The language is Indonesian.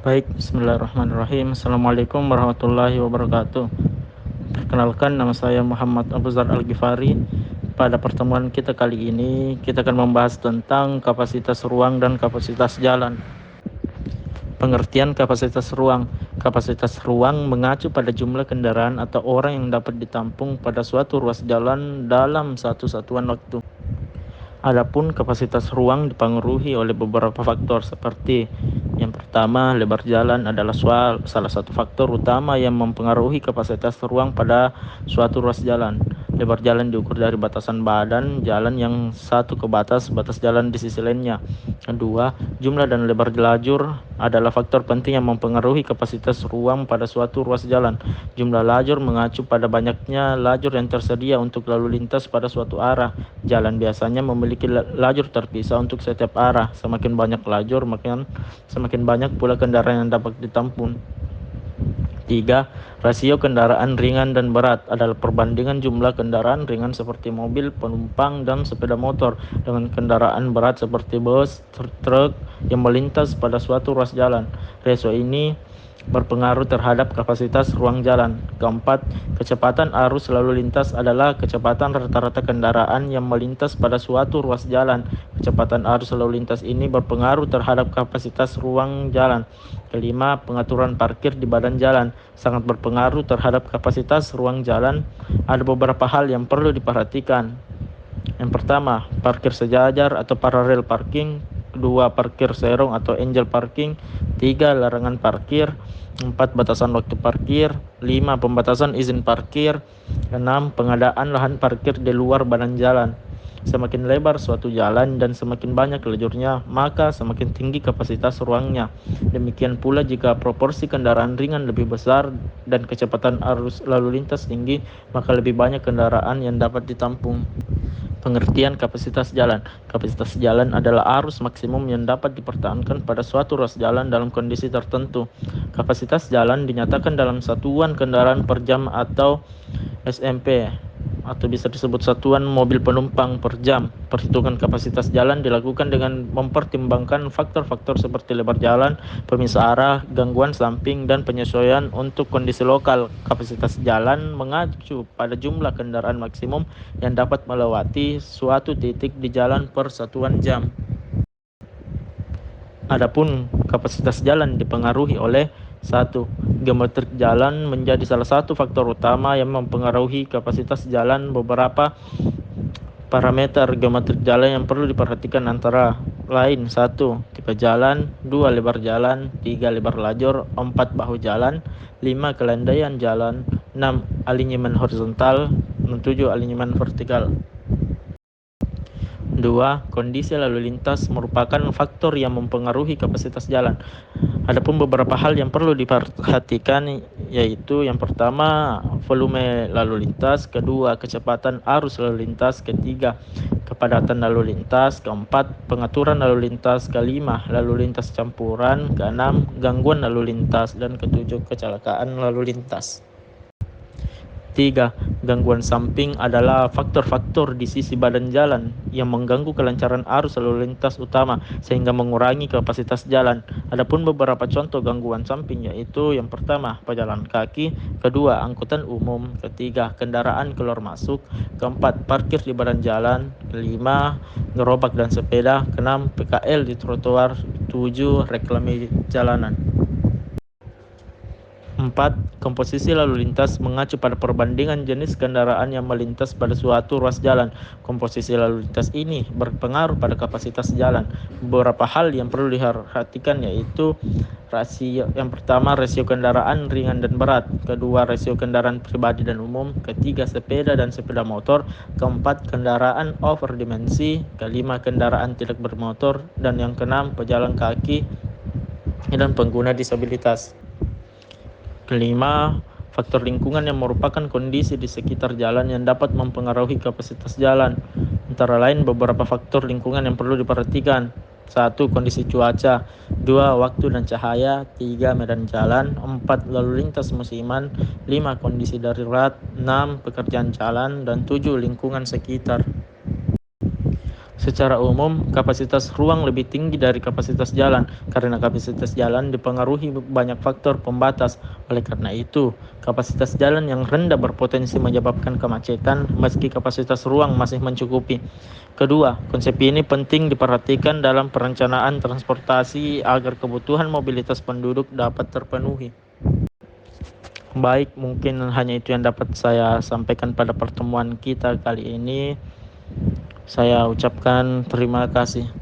Baik, bismillahirrahmanirrahim. Assalamualaikum warahmatullahi wabarakatuh. Perkenalkan, nama saya Muhammad Abu Zar Al-Ghifari. Pada pertemuan kita kali ini, kita akan membahas tentang kapasitas ruang dan kapasitas jalan. Pengertian kapasitas ruang. Kapasitas ruang mengacu pada jumlah kendaraan atau orang yang dapat ditampung pada suatu ruas jalan dalam satu satuan waktu. Adapun kapasitas ruang dipengaruhi oleh beberapa faktor seperti yang pertama, lebar jalan adalah salah satu faktor utama yang mempengaruhi kapasitas ruang pada suatu ruas jalan. Lebar jalan diukur dari batasan badan jalan yang satu ke batas jalan di sisi lainnya. Kedua, jumlah dan lebar lajur adalah faktor penting yang mempengaruhi kapasitas ruang pada suatu ruas jalan. Jumlah lajur mengacu pada banyaknya lajur yang tersedia untuk lalu lintas pada suatu arah. Jalan biasanya memiliki lajur terpisah untuk setiap arah. Semakin banyak lajur, semakin banyak pula kendaraan yang dapat ditampung. 3. Rasio kendaraan ringan dan berat adalah perbandingan jumlah kendaraan ringan seperti mobil, penumpang, dan sepeda motor dengan kendaraan berat seperti bus, truk yang melintas pada suatu ruas jalan. Rasio ini berpengaruh terhadap kapasitas ruang jalan. Keempat, kecepatan arus lalu lintas adalah kecepatan rata-rata kendaraan yang melintas pada suatu ruas jalan. Kecepatan arus lalu lintas ini berpengaruh terhadap kapasitas ruang jalan. Kelima, pengaturan parkir di badan jalan sangat berpengaruh terhadap kapasitas ruang jalan. Ada beberapa hal yang perlu diperhatikan. Yang pertama, parkir sejajar atau parallel parking. Kedua, parkir serong atau angel parking. 3. Larangan parkir. 4. Batasan waktu parkir. 5. Pembatasan izin parkir. 6. Pengadaan lahan parkir di luar badan jalan. Semakin lebar suatu jalan dan semakin banyak lajurnya, maka semakin tinggi kapasitas ruangnya. Demikian pula jika proporsi kendaraan ringan lebih besar dan kecepatan arus lalu lintas tinggi, maka lebih banyak kendaraan yang dapat ditampung. Pengertian kapasitas jalan. Kapasitas jalan adalah arus maksimum yang dapat dipertahankan pada suatu ruas jalan dalam kondisi tertentu. Kapasitas jalan dinyatakan dalam satuan kendaraan per jam atau SMP, atau bisa disebut satuan mobil penumpang per jam. Perhitungan kapasitas jalan dilakukan dengan mempertimbangkan faktor-faktor seperti lebar jalan, pemisah arah, gangguan samping, dan penyesuaian untuk kondisi lokal. Kapasitas jalan mengacu pada jumlah kendaraan maksimum yang dapat melewati suatu titik di jalan per satuan jam. Adapun kapasitas jalan dipengaruhi oleh 1. Geometrik jalan menjadi salah satu faktor utama yang mempengaruhi kapasitas jalan. Beberapa parameter geometrik jalan yang perlu diperhatikan antara lain: 1. Tipe jalan. 2. Lebar jalan. 3. Lebar lajur. 4. Bahu jalan. 5. Kelandaian jalan. 6. Alinyemen horizontal. 7. Alinyemen vertikal. 2. Kondisi lalu lintas merupakan faktor yang mempengaruhi kapasitas jalan. Adapun beberapa hal yang perlu diperhatikan, yaitu yang pertama, volume lalu lintas. Kedua, kecepatan arus lalu lintas. Ketiga, kepadatan lalu lintas. Keempat, pengaturan lalu lintas. Kelima, lalu lintas campuran. Keenam, gangguan lalu lintas. Dan ketujuh, kecelakaan lalu lintas. 3. Gangguan samping adalah faktor-faktor di sisi badan jalan yang mengganggu kelancaran arus lalu lintas utama sehingga mengurangi kapasitas jalan. Adapun beberapa contoh gangguan samping, yaitu yang pertama, pejalan kaki. Kedua, angkutan umum. Ketiga, kendaraan keluar masuk. Keempat, parkir di badan jalan. Kelima, gerobak dan sepeda. Keenam, PKL di trotoar. 7. Reklame jalanan. 4. Komposisi lalu lintas mengacu pada perbandingan jenis kendaraan yang melintas pada suatu ruas jalan. Komposisi lalu lintas ini berpengaruh pada kapasitas jalan. Beberapa hal yang perlu diperhatikan, yaitu rasio. Yang pertama, rasio kendaraan ringan dan berat. Kedua, rasio kendaraan pribadi dan umum. Ketiga, sepeda dan sepeda motor. Keempat, kendaraan overdimensi. Kelima, kendaraan tidak bermotor. Dan yang keenam, pejalan kaki dan pengguna disabilitas. Kelima, faktor lingkungan yang merupakan kondisi di sekitar jalan yang dapat mempengaruhi kapasitas jalan. Antara lain beberapa faktor lingkungan yang perlu diperhatikan. 1. Kondisi cuaca. 2. Waktu dan cahaya. 3. Medan jalan. 4. Lalu lintas musiman. 5. Kondisi darurat. 6. Pekerjaan jalan. Dan 7. Lingkungan sekitar. Secara umum, kapasitas ruang lebih tinggi dari kapasitas jalan karena kapasitas jalan dipengaruhi banyak faktor pembatas. Oleh karena itu, kapasitas jalan yang rendah berpotensi menyebabkan kemacetan meski kapasitas ruang masih mencukupi. Kedua, konsep ini penting diperhatikan dalam perencanaan transportasi agar kebutuhan mobilitas penduduk dapat terpenuhi. Baik, mungkin hanya itu yang dapat saya sampaikan pada pertemuan kita kali ini. Saya ucapkan terima kasih.